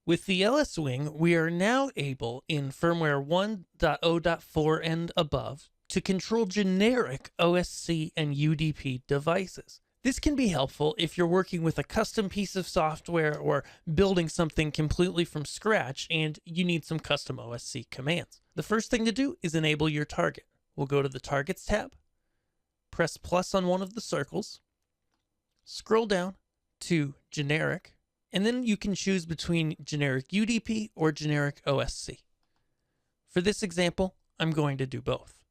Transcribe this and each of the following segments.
With the LS Wing, we are now able, in firmware 1.0.4 and above, to control generic OSC and UDP devices. This can be helpful if you're working with a custom piece of software or building something completely from scratch and you need some custom OSC commands. The first thing to do is enable your target. We'll go to the Targets tab, press plus on one of the circles, scroll down to Generic, and then you can choose between generic UDP or generic OSC. For this example, I'm going to do both.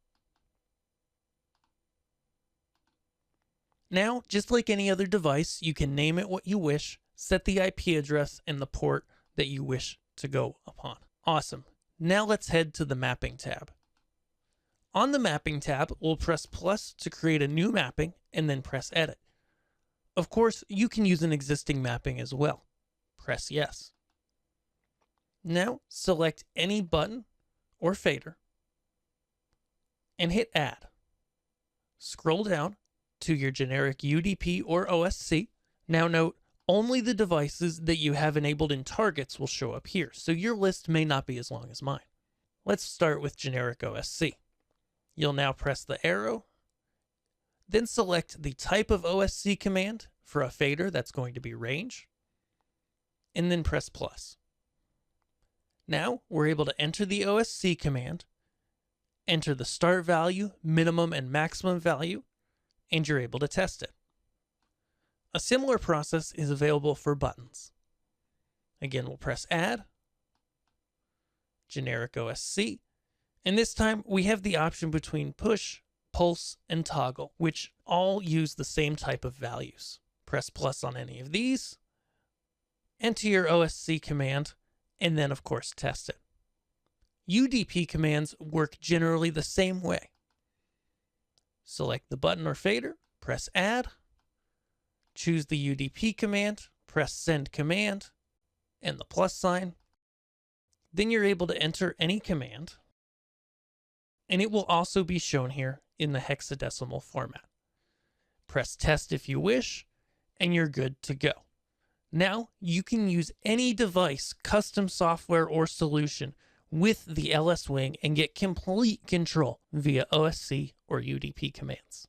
Now, just like any other device, you can name it what you wish, set the IP address and the port that you wish to go upon. Awesome. Now let's head to the Mapping tab. On the Mapping tab, we'll press plus to create a new mapping and then press Edit. Of course, you can use an existing mapping as well. Press Yes. Now, select any button or fader and hit Add. Scroll down to your generic UDP or OSC. Now note, only the devices that you have enabled in targets will show up here, so your list may not be as long as mine. Let's start with generic OSC. You'll now press the arrow, then select the type of OSC command. For a fader, that's going to be range, and then press plus. Now we're able to enter the OSC command, enter the start value, minimum and maximum value, and you're able to test it. A similar process is available for buttons. Again, we'll press Add, Generic OSC, and this time we have the option between Push, Pulse, and Toggle, which all use the same type of values. Press plus on any of these, enter your OSC command, and then of course test it. UDP commands work generally the same way. Select the button or fader, press Add, choose the UDP command, press Send Command, and the plus sign. Then you're able to enter any command, and it will also be shown here in the hexadecimal format. Press Test if you wish, and you're good to go. Now you can use any device, custom software, or solution with the LS Wing and get complete control via OSC or UDP commands.